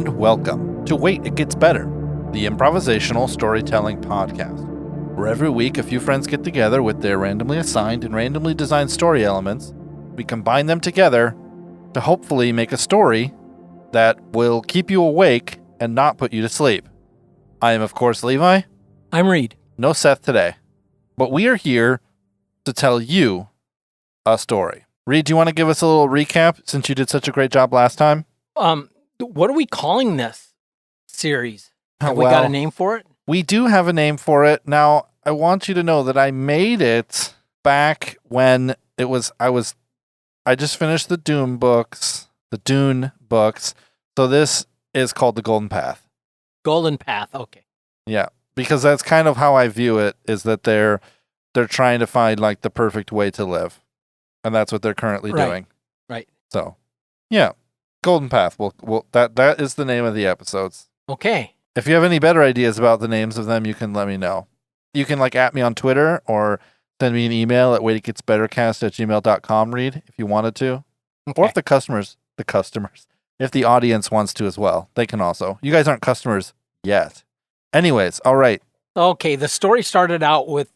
and welcome to Wait, It Gets Better, the improvisational storytelling podcast, where every week a few friends get together with their randomly assigned and randomly designed story elements. We combine them together to hopefully make a story that will keep you awake and not put you to sleep. I am, of course, Levi. I'm Reed. No Seth today, but we are here to tell you a story. Reed, do you want to give us a little recap since you did such a great job last time? What are we calling this series? Have we got a name for it? We do have a name for it. Now, I want you to know that I made it back when it was, I just finished the Dune books. So this is called The Golden Path. Golden Path, okay. Yeah, because that's kind of how I view it, is that they're trying to find like the perfect way to live. And that's what they're currently doing. Right. So, yeah. Golden Path. That is the name of the episodes. Okay. If you have any better ideas about the names of them, you can let me know. You can at me on Twitter or send me an email at waititgetsbettercast@gmail.com, Reed, if you wanted to. Okay. Or if if the audience wants to as well, they can also. You guys aren't customers yet. Anyways, all right. Okay, the story started out with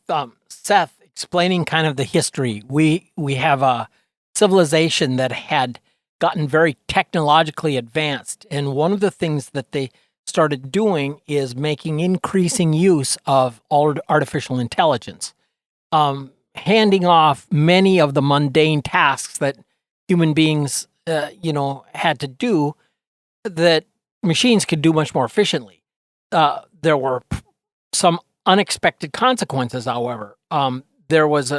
Seth explaining kind of the history. We have a civilization that had gotten very technologically advanced, and one of the things that they started doing is making increasing use of artificial intelligence, handing off many of the mundane tasks that human beings, had to do that machines could do much more efficiently. There were some unexpected consequences, however. There was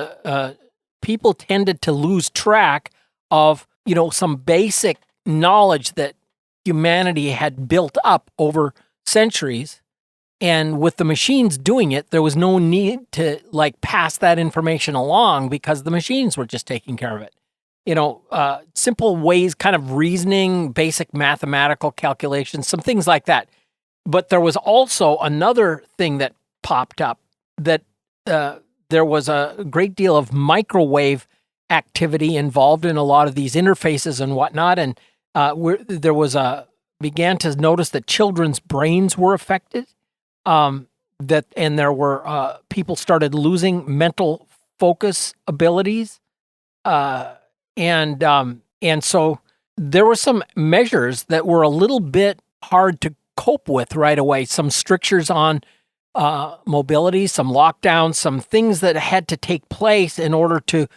people tended to lose track of some basic knowledge that humanity had built up over centuries. And with the machines doing it, there was no need to pass that information along because the machines were just taking care of it. Simple ways, kind of reasoning, basic mathematical calculations, some things like that. But there was also another thing that popped up, that there was a great deal of microwave activity involved in a lot of these interfaces and whatnot, and began to notice that children's brains were affected. And there were people started losing mental focus abilities, and so there were some measures that were a little bit hard to cope with right away. Some strictures on mobility, some lockdowns, some things that had to take place in order to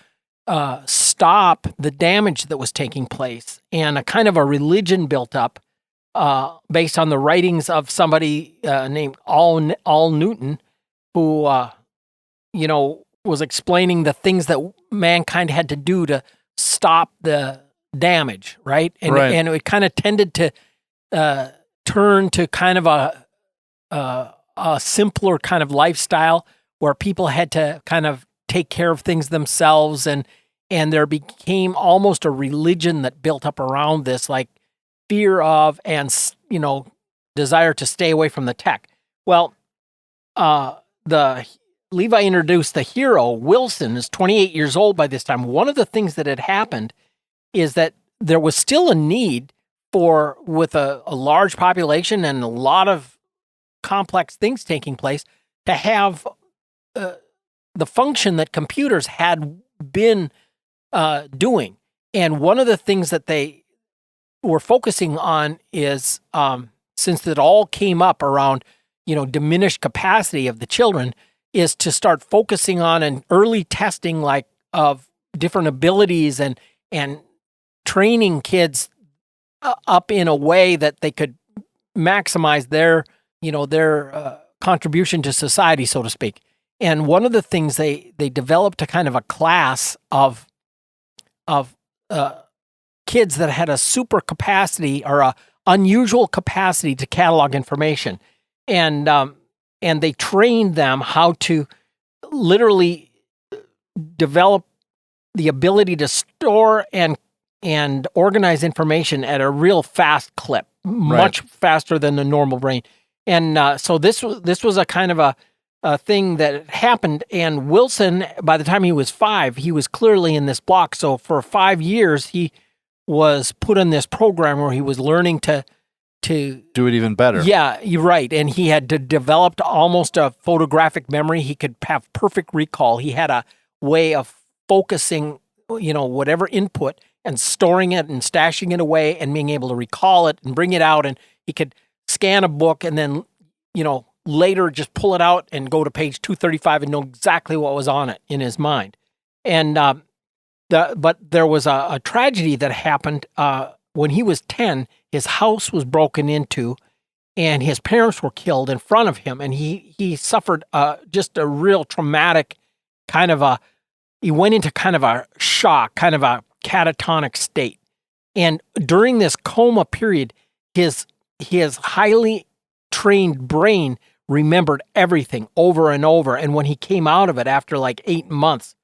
stop the damage that was taking place, and a kind of a religion built up based on the writings of somebody named Al Newton, who was explaining the things that mankind had to do to stop the damage, right? And it kind of tended to turn to kind of a simpler kind of lifestyle where people had to kind of take care of things themselves, and there became almost a religion that built up around this, like fear of and desire to stay away from the tech. Well, the Levi introduced the hero. Wilson is 28 years old by this time. One of the things that had happened is that there was still a need with a large population and a lot of complex things taking place, to have the function that computers had been doing. And one of the things that they were focusing on is, since it all came up around, diminished capacity of the children, is to start focusing on an early testing of different abilities and training kids up in a way that they could maximize their contribution to society, so to speak. And one of the things they developed a kind of a class of kids that had a super capacity or a unusual capacity to catalog information, and they trained them how to literally develop the ability to store and organize information at a real fast clip, much faster than the normal brain. And so this was a kind of a thing that happened. And Wilson, by the time he was 5, he was clearly in this block. So for 5 years, he was put in this program where he was learning to do it even better. Yeah, you're right. And he had developed almost a photographic memory. He could have perfect recall. He had a way of focusing, whatever input and storing it and stashing it away and being able to recall it and bring it out. And he could scan a book and then, later just pull it out and go to page 235 and know exactly what was on it in his mind. And but there was a tragedy that happened when he was 10. His house was broken into, and his parents were killed in front of him. And he suffered just a real traumatic he went into kind of a shock, kind of a catatonic state. And during this coma period, his highly trained brain remembered everything over and over. And when he came out of it after like 8 months,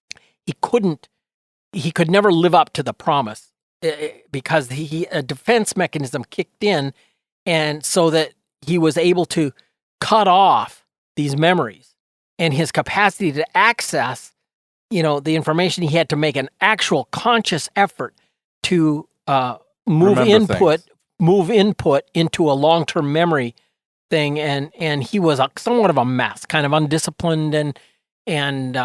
he could never live up to the promise because a defense mechanism kicked in, and so that he was able to cut off these memories, and his capacity to access, the information. He had to make an actual conscious effort to move input into a long-term memory thing, and he was somewhat of a mess, kind of undisciplined, and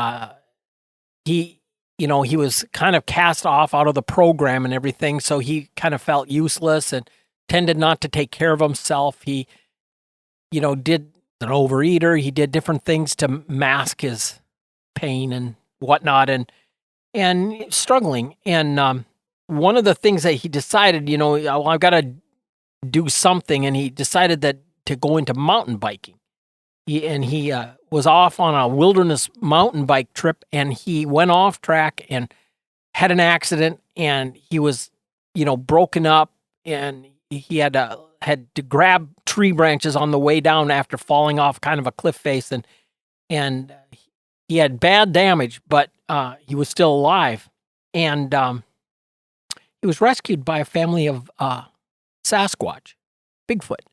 he was kind of cast off out of the program and everything, so he kind of felt useless and tended not to take care of himself. He, did an overeater. He did different things to mask his pain and whatnot, and struggling. And one of the things that he decided, I've got to do something, and he decided to go into mountain biking. He was off on a wilderness mountain bike trip, and he went off track and had an accident, and he was, broken up, and he had to grab tree branches on the way down after falling off kind of a cliff face, and he had bad damage, but he was still alive, and he was rescued by a family of Sasquatch, Bigfoot.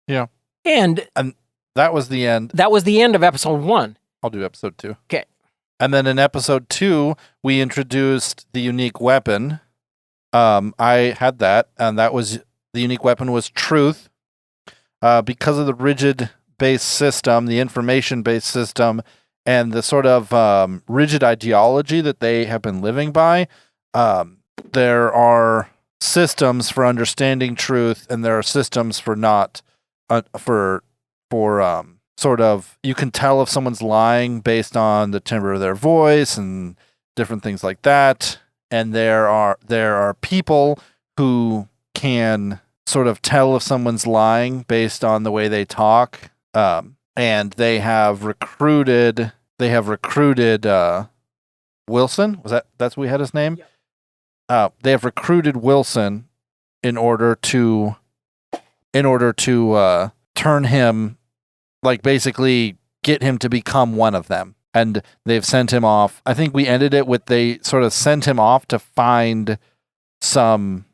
Yeah, and that was the end. That was the end of episode 1. I'll do episode 2. Okay. And then in episode 2, we introduced the unique weapon. I had that, and the unique weapon was truth. Because of the rigid-based system, the information-based system, and the sort of rigid ideology that they have been living by, there are systems for understanding truth, and there are systems for not, sort of, you can tell if someone's lying based on the timbre of their voice and different things like that. And there are people who can sort of tell if someone's lying based on the way they talk. And they have recruited Wilson. That's what we had his name? Yep. They have recruited Wilson in order to turn him, like basically get him to become one of them. And they've sent him off. I think we ended it with they sort of sent him off to find something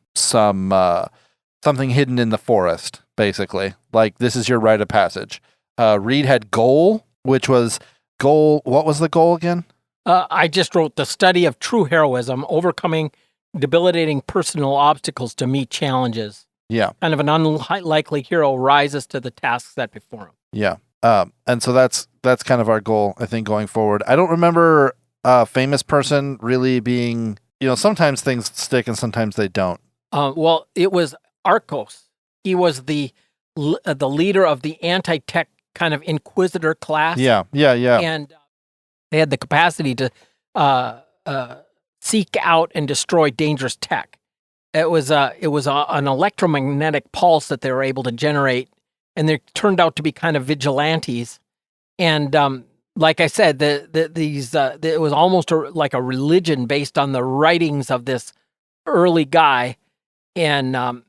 hidden in the forest, basically. Like, this is your rite of passage. Reed had goal, which was goal. What was the goal again? I just wrote the study of true heroism, overcoming debilitating personal obstacles to meet challenges. Yeah. Kind of an unlikely hero rises to the tasks set before him. Yeah. And so that's kind of our goal, I think, going forward. I don't remember a famous person really being, sometimes things stick and sometimes they don't. Well, it was Arcos. He was the leader of the anti-tech kind of inquisitor class. Yeah. And they had the capacity to seek out and destroy dangerous tech. It was an electromagnetic pulse that they were able to generate, and they turned out to be kind of vigilantes. And like I said, it was almost like a religion based on the writings of this early guy, and Al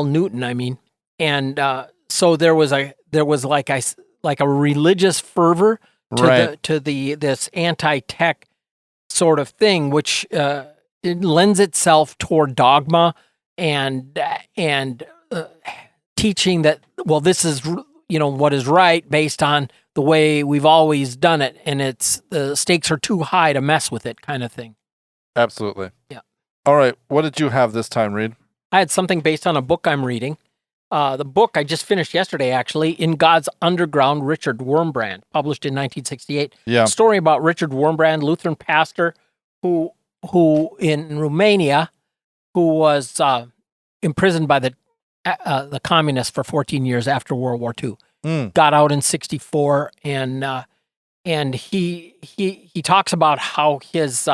Newton, I mean. And so there was like a religious fervor to this anti-tech sort of thing, which it lends itself toward dogma and teaching that, well, this is what is right based on the way we've always done it, and the stakes are too high to mess with it, kind of thing. Absolutely. Yeah. All right. What did you have this time, Reed? I had something based on a book I'm reading. The book I just finished yesterday, actually, In God's Underground, Richard Wurmbrand, published in 1968. Yeah. A story about Richard Wurmbrand, Lutheran pastor who in Romania, who was imprisoned by the communists for 14 years after World War II. Got out in 1964, and he talks about how his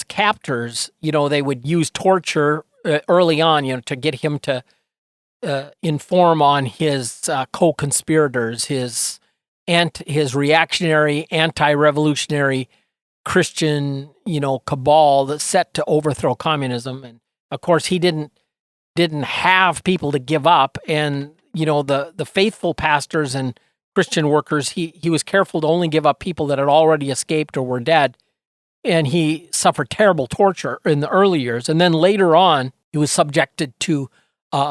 captors, they would use torture early on, to get him to inform on his co-conspirators, his reactionary, anti-revolutionary Christian, cabal that's set to overthrow communism. And of course, he didn't have people to give up, and the faithful pastors and Christian workers, he was careful to only give up people that had already escaped or were dead. And he suffered terrible torture in the early years. And then later on, he was subjected to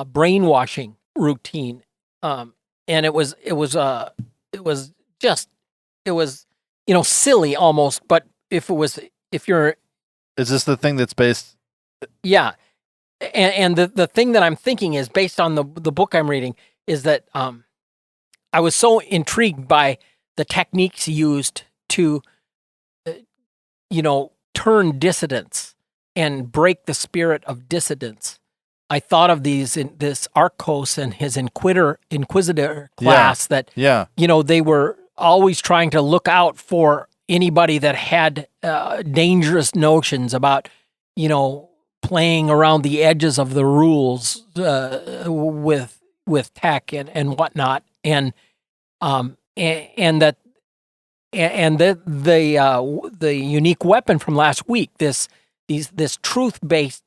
brainwashing routine. And it was silly almost. But if you're, is this the thing that's based? Yeah. And the thing that I'm thinking is based on the book I'm reading is that I was so intrigued by the techniques used to turn dissidents and break the spirit of dissidents. I thought of this Arcos and his Inquisitor class that, they were always trying to look out for anybody that had dangerous notions about, playing around the edges of the rules with tech and whatnot. And the unique weapon from last week, this truth-based,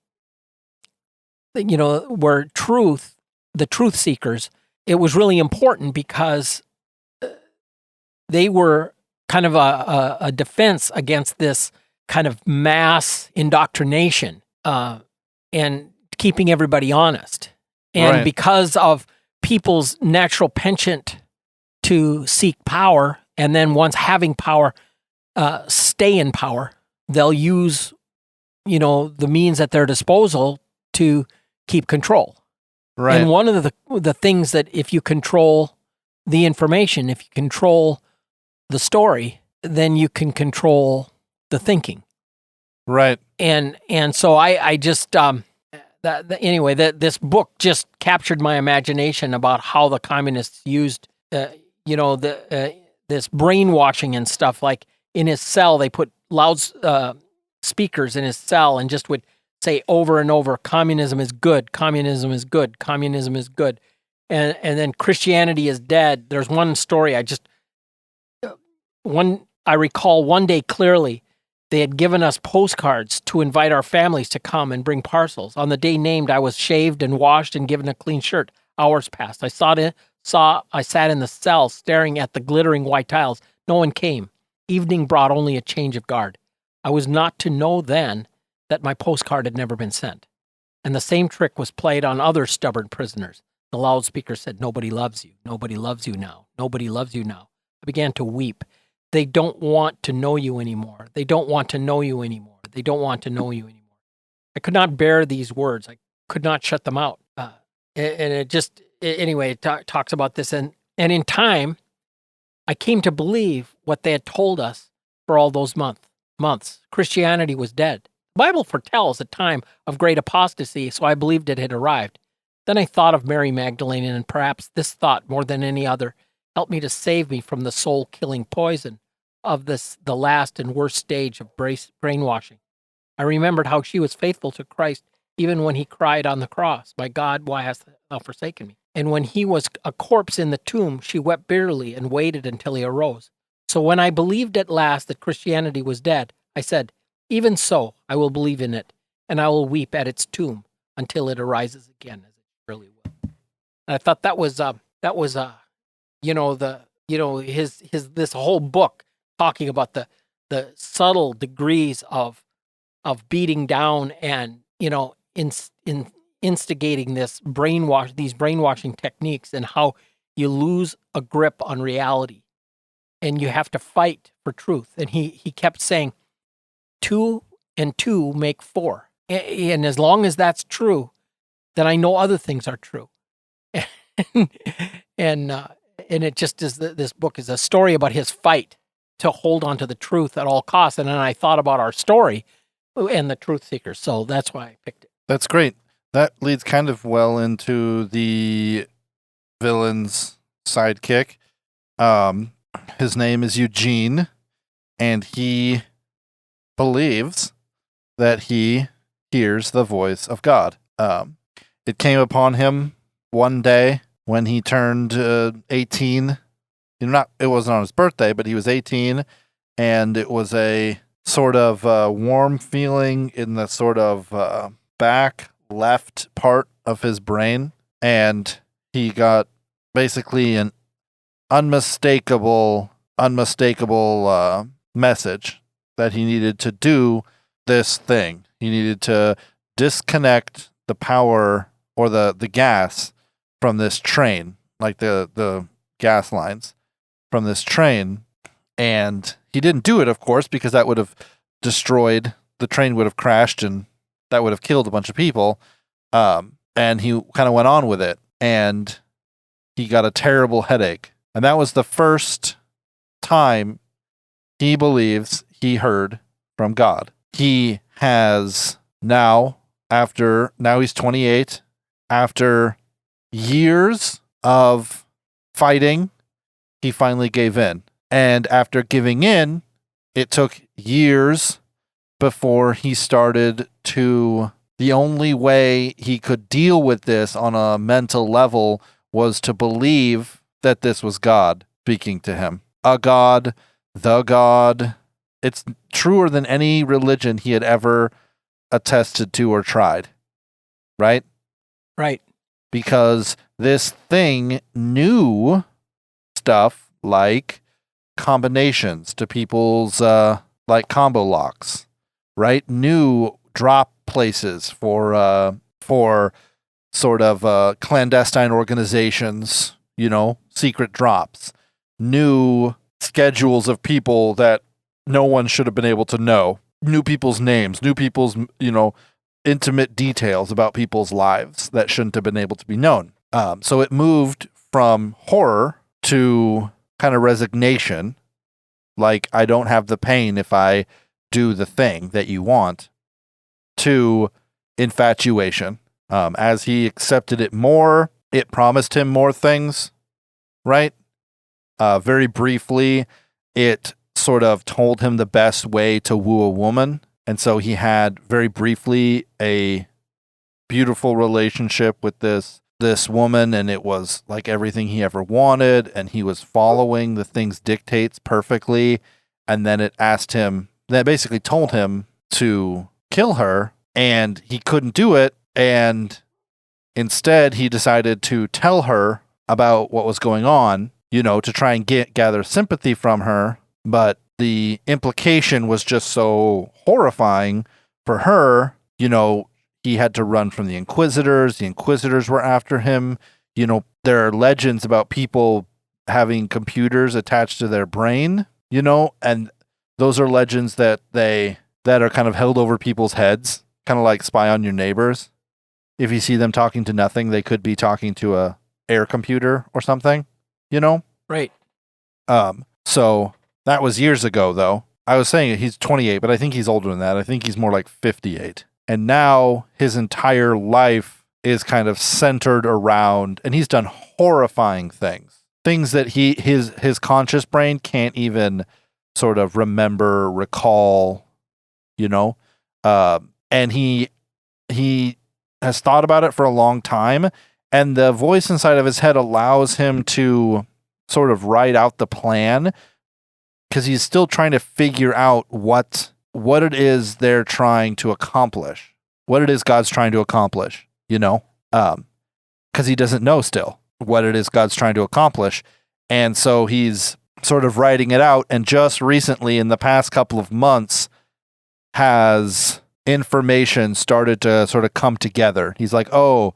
where the truth seekers, it was really important because they were kind of a defense against this kind of mass indoctrination and keeping everybody honest. And because of people's natural penchant to seek power, and then once having power, stay in power, they'll use, the means at their disposal to keep control. Right. And one of the things that if you control the information, if you control the story, then you can control the thinking. Right. And so I just this book just captured my imagination about how the communists used this brainwashing and stuff. Like in his cell, they put loud speakers in his cell and just would say over and over, communism is good, communism is good, communism is good. And then Christianity is dead. There's one story I recall one day clearly, they had given us postcards to invite our families to come and bring parcels. On the day named, I was shaved and washed and given a clean shirt. Hours passed. I sat in the cell staring at the glittering white tiles. No one came. Evening brought only a change of guard. I was not to know then that my postcard had never been sent. And the same trick was played on other stubborn prisoners. The loudspeaker said, nobody loves you. Nobody loves you now. Nobody loves you now. I began to weep. They don't want to know you anymore. They don't want to know you anymore. They don't want to know you anymore. I could not bear these words. I could not shut them out. It talks about this. And in time, I came to believe what they had told us for all those months. Christianity was dead. The Bible foretells a time of great apostasy, so I believed it had arrived. Then I thought of Mary Magdalene, and perhaps this thought, more than any other, helped me to save me from the soul-killing poison of the last and worst stage of brainwashing. I remembered how she was faithful to Christ even when he cried on the cross, my God, why hast thou forsaken me? And when he was a corpse in the tomb, she wept bitterly and waited until he arose. So when I believed at last that Christianity was dead, I said, even so, I will believe in it, and I will weep at its tomb until it arises again, as it surely will. And I thought his this whole book talking about the subtle degrees of beating down and instigating these brainwashing techniques, and how you lose a grip on reality and you have to fight for truth. And he kept saying, 2 and 2 make 4. And as long as that's true, then I know other things are true. and it just is this book is a story about his fight to hold on to the truth at all costs. And then I thought about our story and the truth seekers. So that's why I picked it. That's great. That leads kind of well into the villain's sidekick. His name is Eugene, and he believes that he hears the voice of God. It came upon him one day when he turned 18. It wasn't on his birthday, but he was 18, and it was a sort of warm feeling in the sort of back left part of his brain, and he got basically an unmistakable message that he needed to do this thing. He needed to disconnect the power or the gas from this train, like the gas lines from this train. And he didn't do it, of course, because that would have destroyed, the train would have crashed and that would have killed a bunch of people. And he kind of went on with it, and he got a terrible headache. And that was the first time he believes he heard from God. He has now he's 28, after years of fighting, he finally gave in. And after giving in, it took years before he started to, the only way he could deal with this on a mental level was to believe that this was God speaking to him. A God, the God. It's truer than any religion he had ever attested to or tried. Right? Right. Because this thing knew stuff like combinations to people's like combo locks, right? Knew drop places for sort of clandestine organizations, secret drops. Knew schedules of people that no one should have been able to know. Knew people's names, knew people's, intimate details about people's lives that shouldn't have been able to be known. So it moved from horror to kind of resignation, like I don't have the pain if I do the thing that you want, to infatuation. As he accepted it more, it promised him more things, right? Very briefly, it sort of told him the best way to woo a woman. And so he had very briefly a beautiful relationship with this woman, and it was like everything he ever wanted, and he was following the thing's dictates perfectly. And then it basically told him to kill her, and he couldn't do it. And instead he decided to tell her about what was going on, to try and gather sympathy from her. But the implication was just so horrifying for her. He had to run from the Inquisitors. The Inquisitors were after him. There are legends about people having computers attached to their brain, and those are legends that are kind of held over people's heads, kind of like Spy on Your Neighbors. If you see them talking to nothing, they could be talking to a air computer or something, Right. So that was years ago, though. I was saying he's 28, but I think he's older than that. I think he's more like 58. And now his entire life is kind of centered around, and he's done horrifying things that his conscious brain can't even sort of recall, and he has thought about it for a long time, and the voice inside of his head allows him to sort of write out the plan, because he's still trying to figure out what it is they're trying to accomplish, what it is God's trying to accomplish, because he doesn't know still what it is God's trying to accomplish. And so he's sort of writing it out, and just recently, in the past couple of months, has information started to sort of come together. He's like, oh,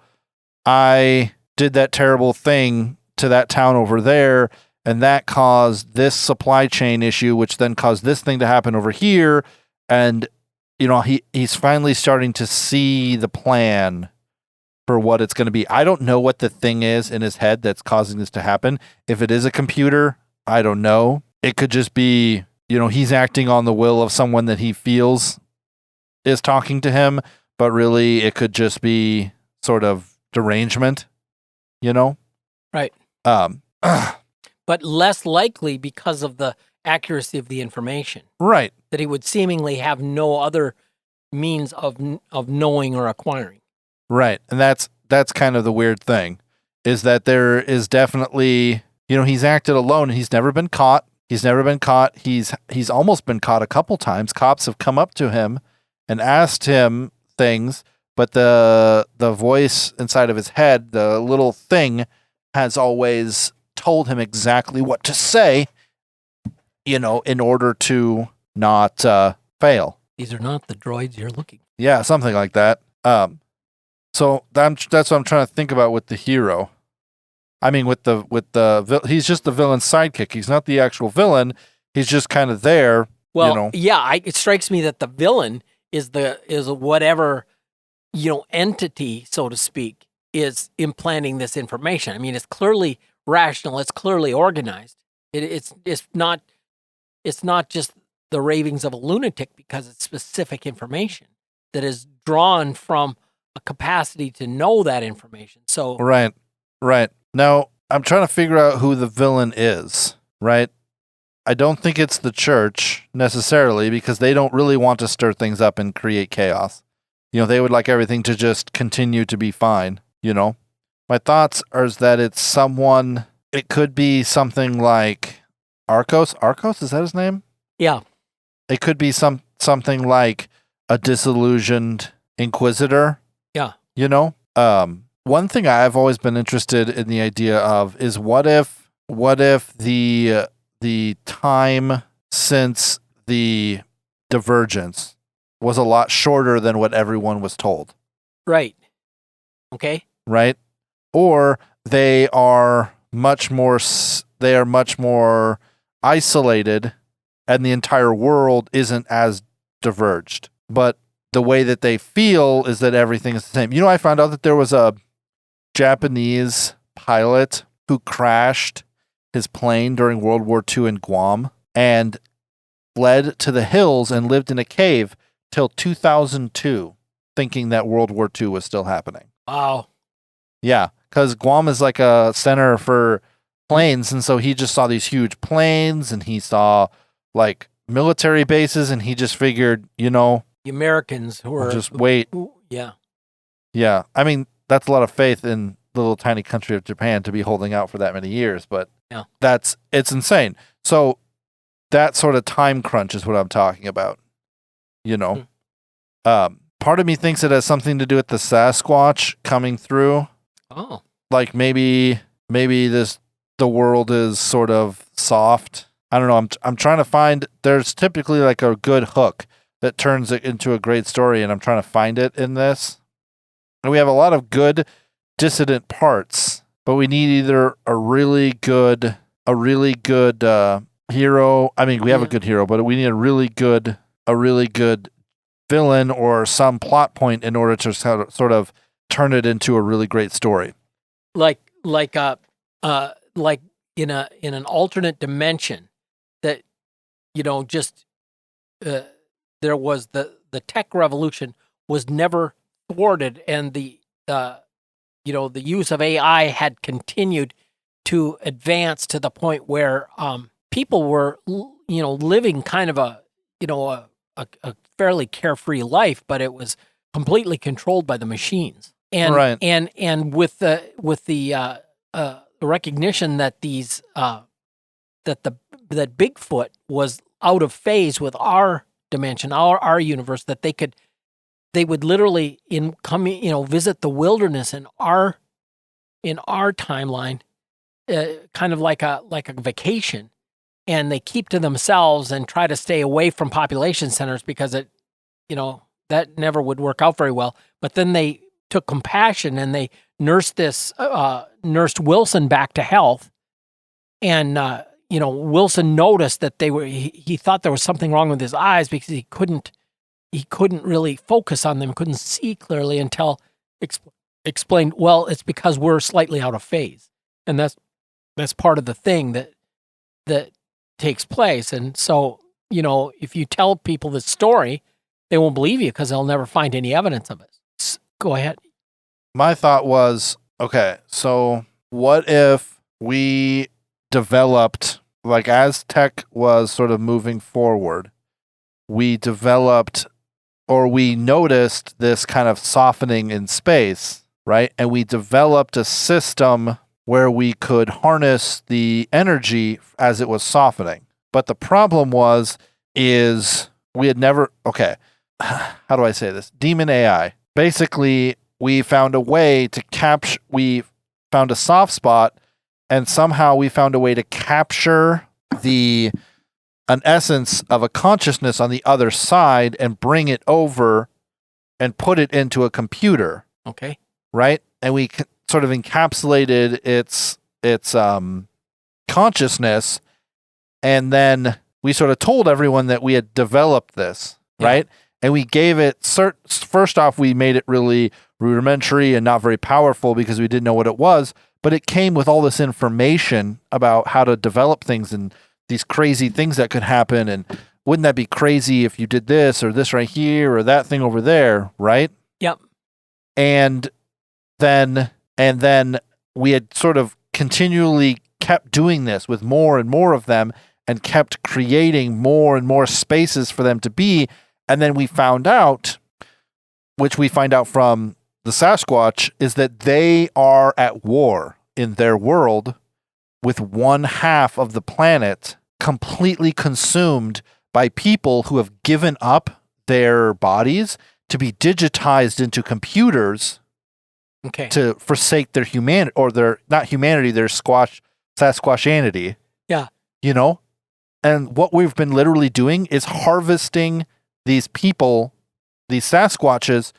I did that terrible thing to that town over there, and that caused this supply chain issue, which then caused this thing to happen over here. And he's finally starting to see the plan for what it's going to be. I don't know what the thing is in his head that's causing this to happen. If it is a computer, I don't know. It could just be, he's acting on the will of someone that he feels is talking to him, but really it could just be sort of derangement, Right. But less likely because of the accuracy of the information. Right. That he would seemingly have no other means of knowing or acquiring. Right. And that's kind of the weird thing, is that there is definitely, he's acted alone. He's never been caught. He's almost been caught a couple times. Cops have come up to him and asked him things, but the voice inside of his head, the little thing, has always told him exactly what to say, in order to not fail. These are not the droids you're looking for. Yeah, something like that. So that's what I'm trying to think about with the hero. I mean, he's just the villain's sidekick. He's not the actual villain. He's just kind of there. Well, yeah, it strikes me that the villain is whatever, entity, so to speak, is implanting this information. I mean, it's clearly rational. It's clearly organized. It's not just the ravings of a lunatic, because it's specific information that is drawn from a capacity to know that information. So right. Now, I'm trying to figure out who the villain is, right? I don't think it's the church necessarily, because they don't really want to stir things up and create chaos. They would like everything to just continue to be fine, My thoughts are that it's someone, it could be something like Arcos. Arcos, is that his name? Yeah. It could be something like a disillusioned inquisitor. Yeah. One thing I've always been interested in the idea of is what if the time since the divergence was a lot shorter than what everyone was told. Right. Okay. Right? Or they are much more isolated, and the entire world isn't as diverged. But the way that they feel is that everything is the same. I found out that there was a Japanese pilot who crashed his plane during World War II in Guam and fled to the hills and lived in a cave till 2002, thinking that World War II was still happening. Wow. Yeah, because Guam is like a center for planes, and so he just saw these huge planes, and he saw like military bases, and he just figured, the Americans who are just wait. Yeah. Yeah. I mean, that's a lot of faith in the little tiny country of Japan to be holding out for that many years, but yeah, it's insane. So that sort of time crunch is what I'm talking about. Part of me thinks it has something to do with the Sasquatch coming through. Oh. Like maybe the world is sort of soft. I don't know. I'm trying to find, there's typically like a good hook that turns it into a great story, and I'm trying to find it in this. And we have a lot of good dissident parts, but we need either a really good hero. I mean, we have a good hero, but we need a really good villain or some plot point in order to sort of turn it into a really great story. Like in an alternate dimension that, there was the tech revolution was never thwarted, and the use of AI had continued to advance to the point where people were living kind of a fairly carefree life, but it was completely controlled by the machines. And right. and with the recognition that that Bigfoot was out of phase with our dimension, our universe, that they would literally visit the wilderness in our timeline, kind of like a vacation, and they keep to themselves and try to stay away from population centers because that never would work out very well. But then they took compassion and they nursed Wilson back to health, and Wilson noticed that he thought there was something wrong with his eyes because he couldn't he couldn't really focus on them, couldn't see clearly until explained, well, it's because we're slightly out of phase. And that's part of the thing that takes place. And so, if you tell people this story, they won't believe you because they'll never find any evidence of it. Go ahead. My thought was, okay, so what if we developed, like as tech was sort of moving forward, we developed or we noticed this kind of softening in space, right? And we developed a system where we could harness the energy as it was softening. But the problem is we had never, okay, how do I say this? Demon AI. Basically, we found a way to capture, we found a soft spot, and somehow we found a way to capture an essence of a consciousness on the other side and bring it over and put it into a computer. Okay. Right? And we sort of encapsulated its consciousness, and then we sort of told everyone that we had developed this, right? And we gave it, first off, we made it really rudimentary and not very powerful because we didn't know what it was, but it came with all this information about how to develop things and these crazy things that could happen. And wouldn't that be crazy if you did this or this right here or that thing over there, right? Yep. And then we had sort of continually kept doing this with more and more of them and kept creating more and more spaces for them to be. And then we found out, which we find out from the Sasquatch, is that they are at war in their world with one half of the planet completely consumed by people who have given up their bodies to be digitized into computers. Okay. To forsake their humanity, or their, not humanity, their Sasquatchanity. Yeah. And what we've been literally doing is harvesting these people, these Sasquatches,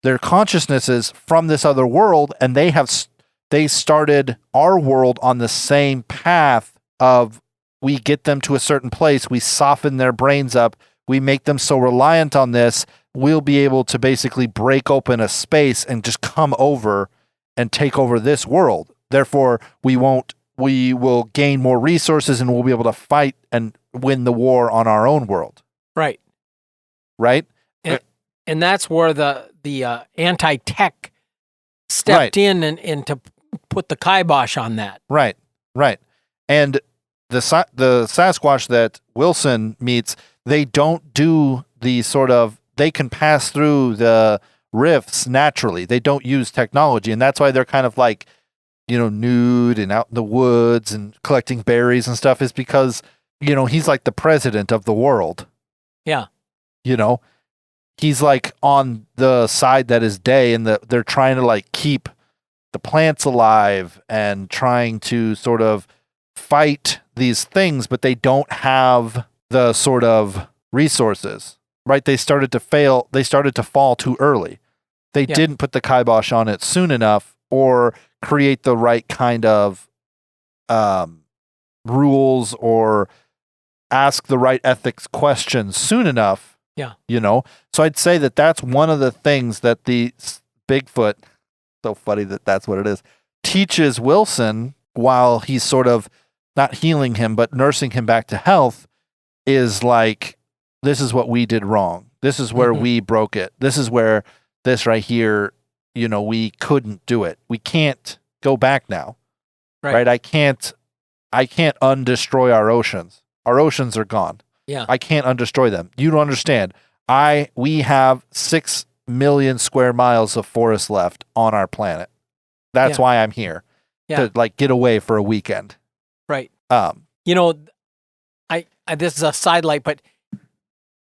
their consciousnesses from this other world, and they started our world on the same path of, we get them to a certain place, we soften their brains up, we make them so reliant on this, we'll be able to basically break open a space and just come over and take over this world. Therefore, we will gain more resources and we'll be able to fight and win the war on our own world. Right. Right? And that's where the anti-tech stepped in and to put the kibosh on that. Right. And the Sasquatch that Wilson meets, they don't do the sort of, they can pass through the rifts naturally. They don't use technology. And that's why they're kind of like, nude and out in the woods and collecting berries and stuff, is because, he's like the president of the world. Yeah. He's like on the side that is day, and they're trying to like keep the plants alive and trying to sort of fight these things, but they don't have the sort of resources. Right, they started to fail. They started to fall too early. They didn't put the kibosh on it soon enough, or create the right kind of rules, or ask the right ethics questions soon enough. Yeah. So I'd say that that's one of the things that the Bigfoot, so funny that that's what it is, teaches Wilson while he's sort of not healing him, but nursing him back to health, is like, this is what we did wrong. This is where we broke it. This is where this right here, we couldn't do it. We can't go back now. Right? I can't undestroy our oceans. Our oceans are gone. Yeah. I can't undestroy them. You don't understand. We have 6 million square miles of forest left on our planet. That's why I'm here. To like get away for a weekend. Right. This is a sidelight, but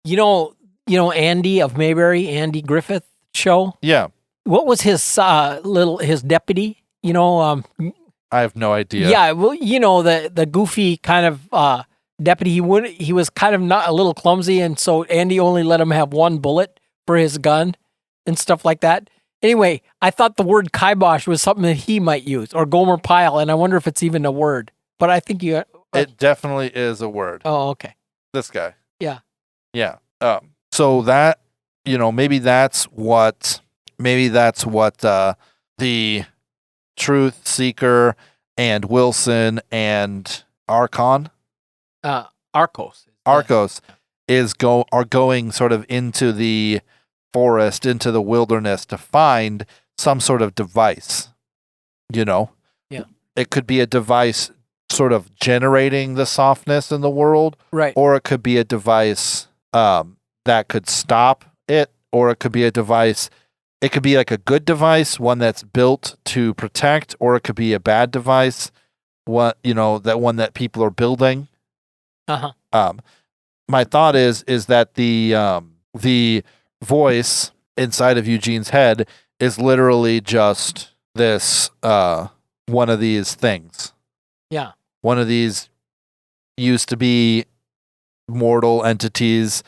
Andy of Mayberry, Andy Griffith show? Yeah. What was his his deputy? I have no idea. Yeah, well, the goofy kind of deputy. He was kind of not a little clumsy, and so Andy only let him have one bullet for his gun and stuff like that. Anyway, I thought the word kibosh was something that he might use, or Gomer Pyle, and I wonder if it's even a word. But I think it definitely is a word. Oh, okay. This guy. Yeah. Yeah. So that maybe that's what the Truth Seeker and Wilson and Archon, Arcos are going sort of into the forest, into the wilderness to find some sort of device. Yeah. It could be a device sort of generating the softness in the world, right? Or it could be a device that could stop it, or it could be a device. It could be like a good device, one that's built to protect, or it could be a bad device, that one that people are building. My thought is that the voice inside of Eugene's head is literally just this one of these things. Yeah. One of these used to be mortal entities.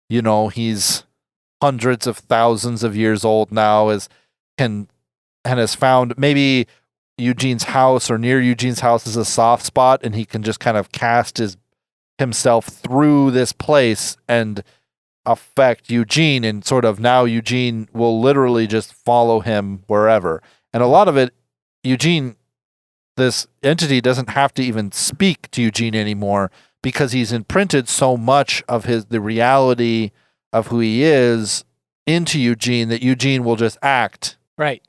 He's hundreds of thousands of years old now, and has found maybe Eugene's house or near Eugene's house is a soft spot, and he can just kind of cast himself through this place and affect Eugene, and sort of now Eugene will literally just follow him wherever. And a lot of it, this entity doesn't have to even speak to Eugene anymore, because he's imprinted so much of the reality of who he is into Eugene that Eugene will just act. Right.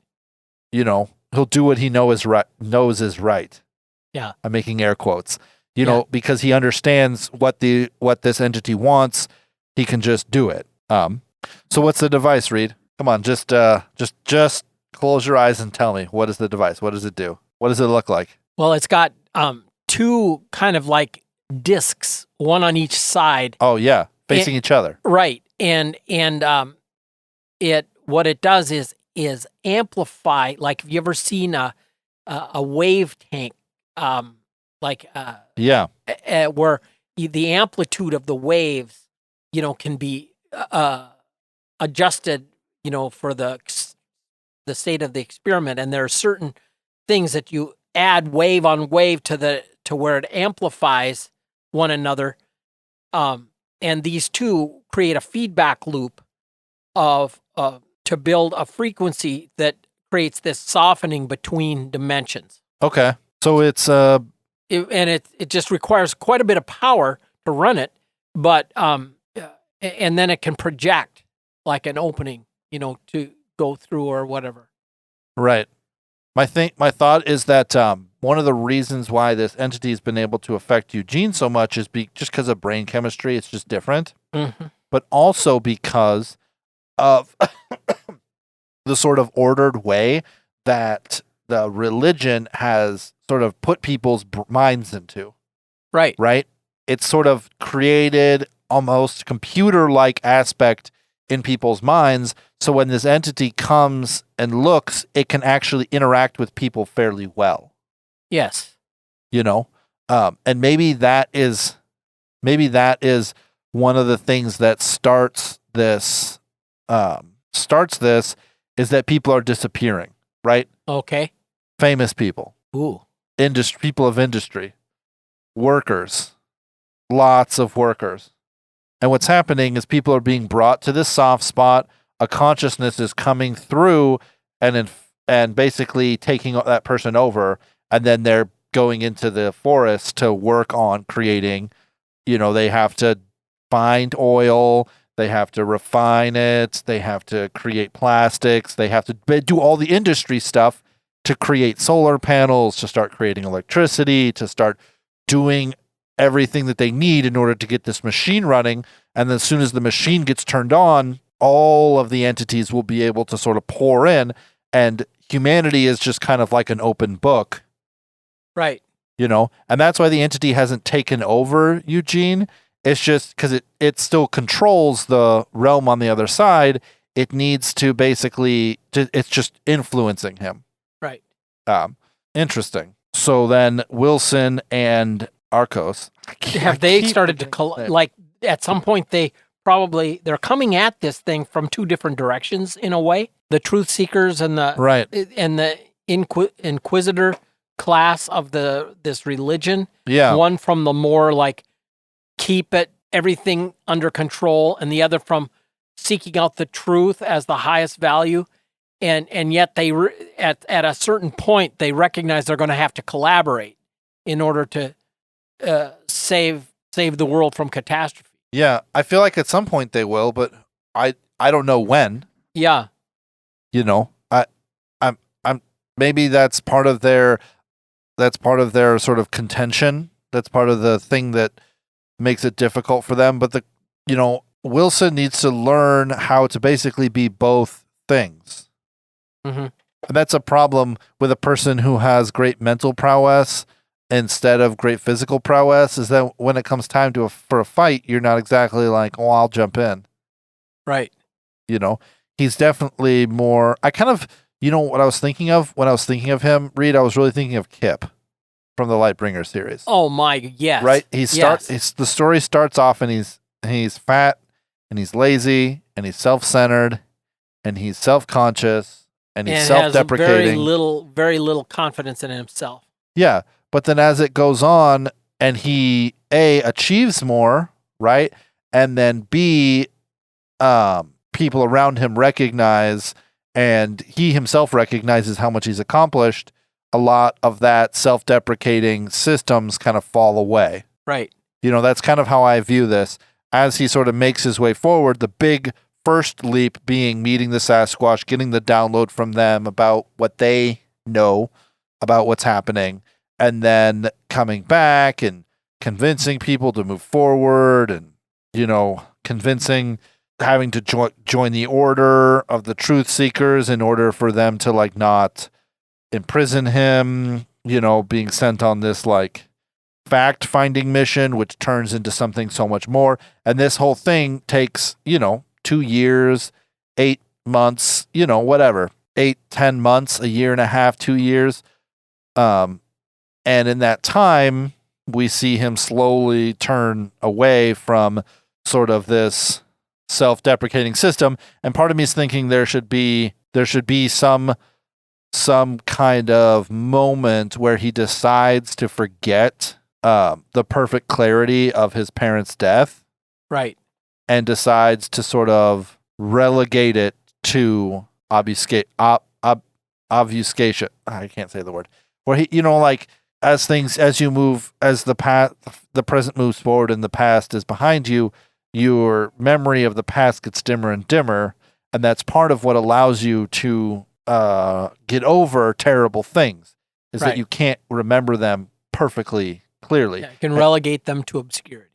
He'll do what he knows is right. Yeah. I'm making air quotes. Because he understands what this entity wants, he can just do it. So what's the device, Reed? Come on, just close your eyes and tell me, what is the device? What does it do? What does it look like? Well, it's got two kind of like discs, one on each side. Oh yeah, facing each other. Right. And what it does is amplify. Like, have you ever seen a wave tank? Yeah, where the amplitude of the waves, can be adjusted, for the state of the experiment. And there are certain things that you add wave on wave to where it amplifies one another. And these two create a feedback loop to build a frequency that creates this softening between dimensions. Okay. So it's it just requires quite a bit of power to run it, but and then it can project like an opening, to go through or whatever. Right. My thought is that one of the reasons why this entity has been able to affect Eugene so much is just because of brain chemistry. It's just different. Mm-hmm. But also because of the sort of ordered way that the religion has sort of put people's minds into. Right. Right? It's sort of created almost computer-like aspect in people's minds. So when this entity comes and looks, it can actually interact with people fairly well. Yes. And maybe that is one of the things that starts this is that people are disappearing, right? Okay. Famous people. Ooh. People of industry. Workers. Lots of workers. And what's happening is people are being brought to this soft spot. A consciousness is coming through and basically taking that person over. And then they're going into the forest to work on creating, they have to find oil. They have to refine it. They have to create plastics. They have to do all the industry stuff to create solar panels, to start creating electricity, to start doing everything that they need in order to get this machine running. And then as soon as the machine gets turned on, all of the entities will be able to sort of pour in, and humanity is just kind of like an open book. Right. And that's why the entity hasn't taken over Eugene. It's just because it still controls the realm on the other side. It needs to basically, it's just influencing him. Right. Interesting. So then Wilson and Arcos. Have they started to, like, at some point they're coming at this thing from two different directions in a way. The truth seekers and the inquisitor class of this religion. Yeah. One from the more like keep everything under control, and the other from seeking out the truth as the highest value, and yet they at a certain point they recognize they're going to have to collaborate in order to save the world from catastrophe. Yeah, I feel like at some point they will, but I don't know when. Yeah. You know, I'm maybe that's part of their sort of contention. That's part of the thing that makes it difficult for them. But Wilson needs to learn how to basically be both things. Mm-hmm. And that's a problem with a person who has great mental prowess instead of great physical prowess, is that when it comes time for a fight, you're not exactly like, oh, I'll jump in. Right. He's definitely more, I kind of, what I was thinking of when I was thinking of him, Reed, I was really thinking of Kip from the Lightbringer series. Oh my, yes. Right? The story starts off and he's fat and he's lazy and he's self-centered and he's self-conscious and he's self-deprecating. Has very little confidence in himself. Yeah. But then as it goes on and he achieves more, right? And then B, people around him recognize, and he himself recognizes how much he's accomplished, a lot of that self-deprecating systems kind of fall away. Right. That's kind of how I view this. As he sort of makes his way forward, the big first leap being meeting the Sasquatch, getting the download from them about what they know about what's happening, and then coming back and convincing people to move forward and, convincing, having to join the order of the truth seekers in order for them to not imprison him, being sent on this fact finding mission, which turns into something so much more. And this whole thing takes, 2 years, 8 months, whatever, 8, 10 months, a year and a half, 2 years. And in that time, we see him slowly turn away from sort of this self-deprecating system. And part of me is thinking there should be some kind of moment where he decides to forget the perfect clarity of his parents' death. Right. And decides to sort of relegate it to obfuscation. I can't say the word. Where he, as the present moves forward and the past is behind you, your memory of the past gets dimmer and dimmer, and that's part of what allows you to get over terrible things, is that you can't remember them perfectly clearly. Yeah, you can relegate them to obscurity.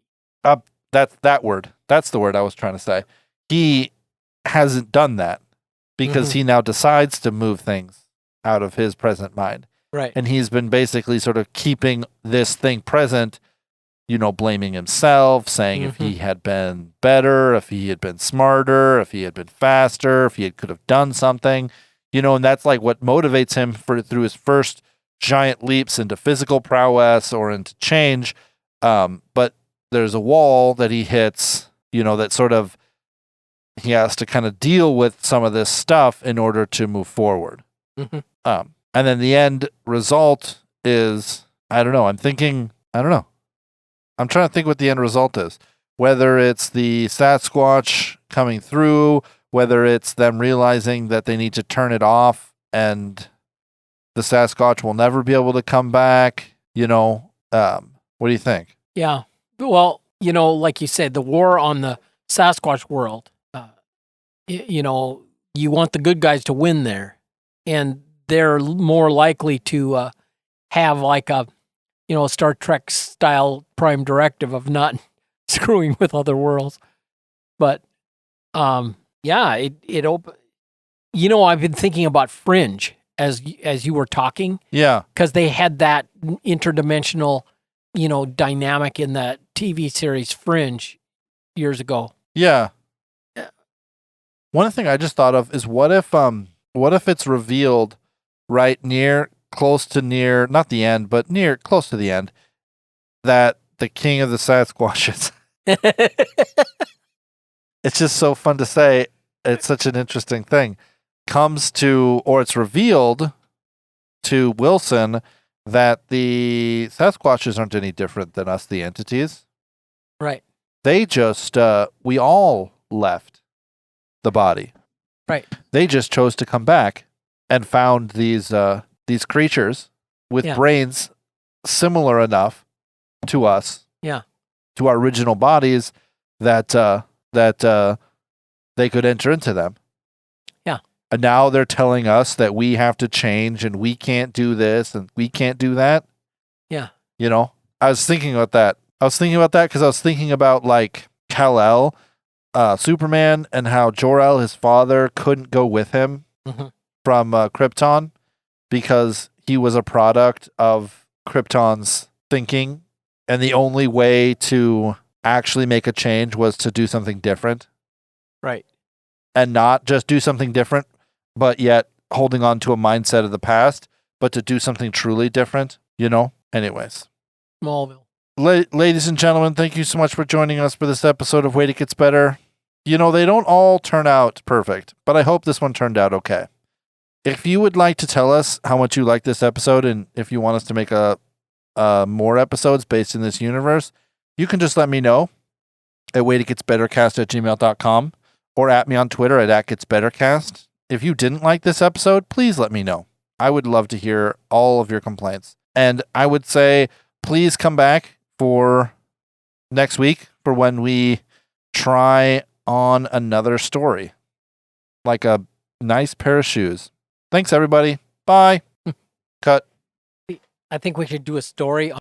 That's that word. That's the word I was trying to say. He hasn't done that because he now decides to move things out of his present mind. Right. And he's been basically sort of keeping this thing present, blaming himself, saying if he had been better, if he had been smarter, if he had been faster, if he could have done something, and that's what motivates him through his first giant leaps into physical prowess or into change. But there's a wall that he hits, that sort of, he has to kind of deal with some of this stuff in order to move forward. Mm-hmm. And then the end result is, I don't know. I'm trying to think what the end result is. Whether it's the Sasquatch coming through, whether it's them realizing that they need to turn it off and the Sasquatch will never be able to come back. What do you think? Yeah. Well, like you said, the war on the Sasquatch world, you want the good guys to win there. And they're more likely to have a Star Trek style prime directive of not screwing with other worlds. But I've been thinking about Fringe as you were talking. Yeah. Because they had that interdimensional, dynamic in that TV series Fringe years ago. Yeah. One thing I just thought of is what if it's revealed right close to the end, that the king of the Sasquatches. It's just so fun to say. It's such an interesting thing. It's revealed to Wilson that the Sasquatches aren't any different than us, the entities. Right. They just, we all left. the body. Right. They just chose to come back and found these creatures with brains similar enough to us, to our original bodies, that they could enter into them. Yeah. And now they're telling us that we have to change and we can't do this and we can't do that. Yeah. You know, I was thinking about that. Because I was thinking about like Kal-El, Superman, and how Jor-El, his father, couldn't go with him from Krypton because he was a product of Krypton's thinking, and the only way to actually make a change was to do something different. Right. And not just do something different, but yet holding on to a mindset of the past, but to do something truly different, you know? Anyways. Smallville. Ladies and gentlemen, thank you so much for joining us for this episode of Wait, It Gets Better. You know, they don't all turn out perfect, but I hope this one turned out okay. If you would like to tell us how much you like this episode and if you want us to make more episodes based in this universe, you can just let me know at waititgetsbettercast@gmail.com or at me on Twitter at @getsbettercast. If you didn't like this episode, please let me know. I would love to hear all of your complaints. And I would say, please come back for next week for when we try on another story, like a nice pair of shoes. Thanks, everybody. Bye. Cut. I think we should do a story